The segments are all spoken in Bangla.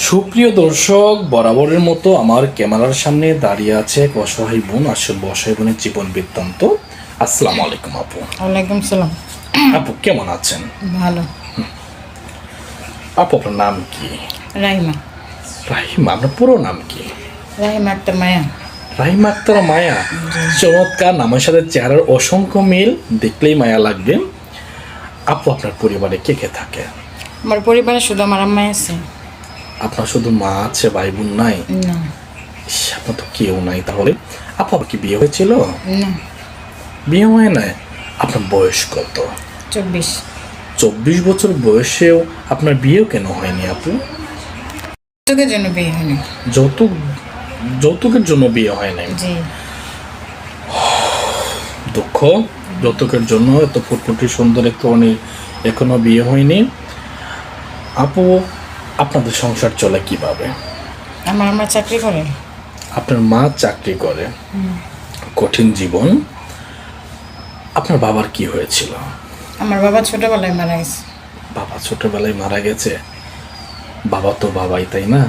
সুপ্রিয় দর্শক, বরাবরের মতো আমার ক্যামেরার সামনে দাঁড়িয়ে আছে এক অসহায় বোন। আসলে অসহায় বোনের জীবন বৃত্তান্ত। আসসালামু আলাইকুম আপু। ওয়ালাইকুম সালাম। আপু কেমন আছেন? ভালো। আপু আপনার নাম কি? রাহিমা। রাহিমা, আপনার পুরো নাম কি? রাহিমা আক্তার মায়া। রাহিমা আক্তার মায়া, চমৎকার নামের সাথে চেহারার অসংখ্য মিল, দেখলেই মায়া লাগবে। আপু আপনার পরিবারে কে কে থাকে? আমার পরিবারে শুধু আমার আম্মাই আছে। আপনার শুধু মা আছে, ভাই বোন নাই? না। ইস, আপনার তো কেউ নাই তাহলে। আপু কি বিয়ে হয়েছিল? না। বিয়ে হয় নাই? আপনার বয়স কত? 24। 24 বছর বয়সেও আপনার বিয়েও কেন হয়নি আপু? যৌতুকের জন্য বিয়ে হয়নি। যৌতুকের জন্য বিয়ে হয় নাই? জি। দুঃখ, যৌতুকের জন্য এত ফুটফুটি সুন্দর একটু অনেক এখনো বিয়ে হয়নি। আপু আপনাদের সংসার চলে কিভাবে? আমার আম্মা চাকরি করে। আপনার মা চাকরি করে, কঠিন জীবন। আপনার বাবার কি হয়েছিল? আমার বাবা ছোটবেলায় মারা গেছে। বাবা ছোটবেলায় মারা গেছে? বাবা তো বাবাই, তাই না?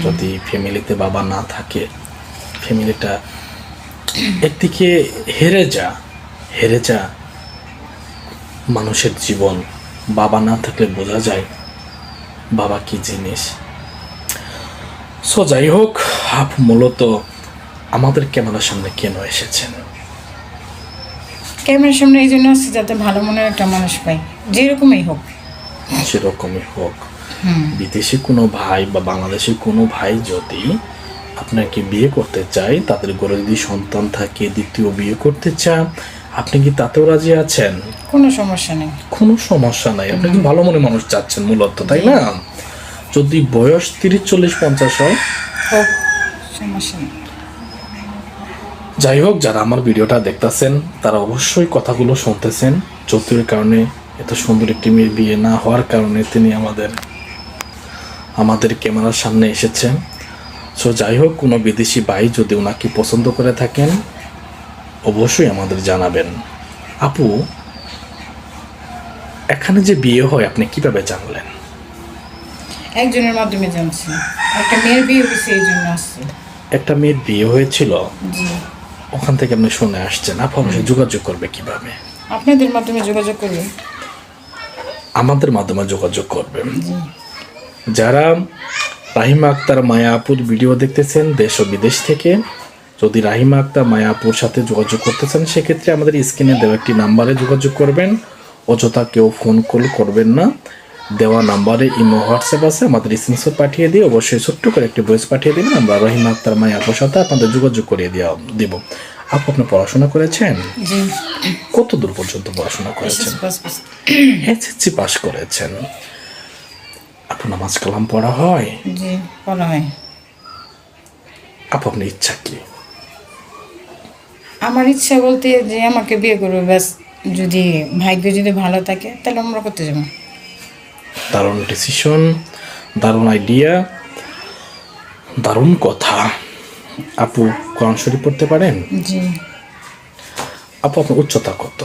যদি ফ্যামিলিতে বাবা না থাকে, ফ্যামিলিটা একদিকে হেরে যা মানুষের জীবন। বাবা না থাকলে বোঝা যায় বাবা কি জিনিস। সো যাই হোক, আপু মূলত আমাদের ক্যামেরার সামনে কেন এসেছেন? ক্যামেরার সামনে এই জন্য আসছে যাতে ভালো মনের একটা মানুষ পাই, যেরকমই হোক। সেরকমই হোক। বিদেশি কোনো ভাই বা বাংলাদেশি কোনো ভাই যদি আপনাকে বিয়ে করতে চায়, তাদের ঘরে যদি সন্তান থাকে, দ্বিতীয় বিয়ে করতে চান, আপনি কি তাতেও রাজি আছেন? কোনো সমস্যা নেই। কোনো সমস্যা নাই। আপনি কি ভালো মনে মানুষ চাচ্ছেন মূলত, তাই না? যদি বয়স 30, 40, 50 হয়, হোক, সমস্যা নেই। যাই হোক, যারা আমার ভিডিওটা দেখতেছেন তারা অবশ্যই কথাগুলো শুনতেছেন। যৌতুকের কারণে এত সুন্দর একটি মেয়ের বিয়ে না হওয়ার কারণে তিনি আমাদের ক্যামেরার সামনে এসেছেন। সো যাই হোক, কোনো বিদেশি ভাই যদি ওনাকে পছন্দ করে থাকেন অবশ্যই আমাদের জানাবেন। আপু, এখানে যে বিয়ে হয় আপনি কিভাবে জানলেন? একজনের মাধ্যমে জানছি, একটা মেয়ের বিয়ে হয়েছে, এই জন্য আসছি। একটা মেয়ের বিয়ে হয়েছিল, জি। ওখান থেকে আপনি শুনে আসছেন। আপু অবশ্যই যোগাযোগ করবে কিভাবে? আপনাদের মাধ্যমে যোগাযোগ করবে। আমাদের মাধ্যমে যোগাযোগ করবেন। জি। যারা রাহিমা আক্তার মায়া আপুর ভিডিও দেখতেছেন দেশ ও বিদেশ থেকে, যদি রাহিমা আক্তার মায়া আপুর সাথে যোগাযোগ করতে চান, সেক্ষেত্রে আমাদের স্ক্রিনে দেওয়া একটি নাম্বারে যোগাযোগ করবেন। অযথা কেউ ফোন কল করবেন না। দেওয়া নাম্বারে ইমো, হোয়াটসঅ্যাপ আছে, আমাদের স্ক্রিনশট পাঠিয়ে দিয়ে অবশ্যই ছোট্ট করে একটি ভয়েস পাঠিয়ে দেবেন। আমরা রাহিমা আক্তার মায়া আপুর সাথে আপনাদের যোগাযোগ করিয়ে দেব। আপু আপনি পড়াশোনা করেছেন? জি। কত দূর পর্যন্ত পড়াশোনা করেছেন? এসএসসি পাস করেছেন। আপু নামাজ কালাম পড়া হয়? জি, পড়া হয়। আপু আপনার ইচ্ছা কি? আমার ইচ্ছা বলতে যে আমাকে বিয়ে করবে, ব্যাস। যদি ভাগ্য যদি ভালো থাকে তাহলে আমরা করতে যাবো। দারুণ ডিসিশন, দারুণ আইডিয়া, দারুণ কথা। আপু কোরআন শরীফ পড়তে পারেন? জি। আপু আপনার উচ্চতা কত?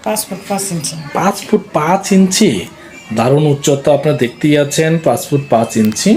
5 ফুট 5 ইঞ্চি। 5 ফুট 5 ইঞ্চি। দারুণ উচ্চতা, আপনার দেখতেই আছেন, 5 ফুট 5 ইঞ্চি।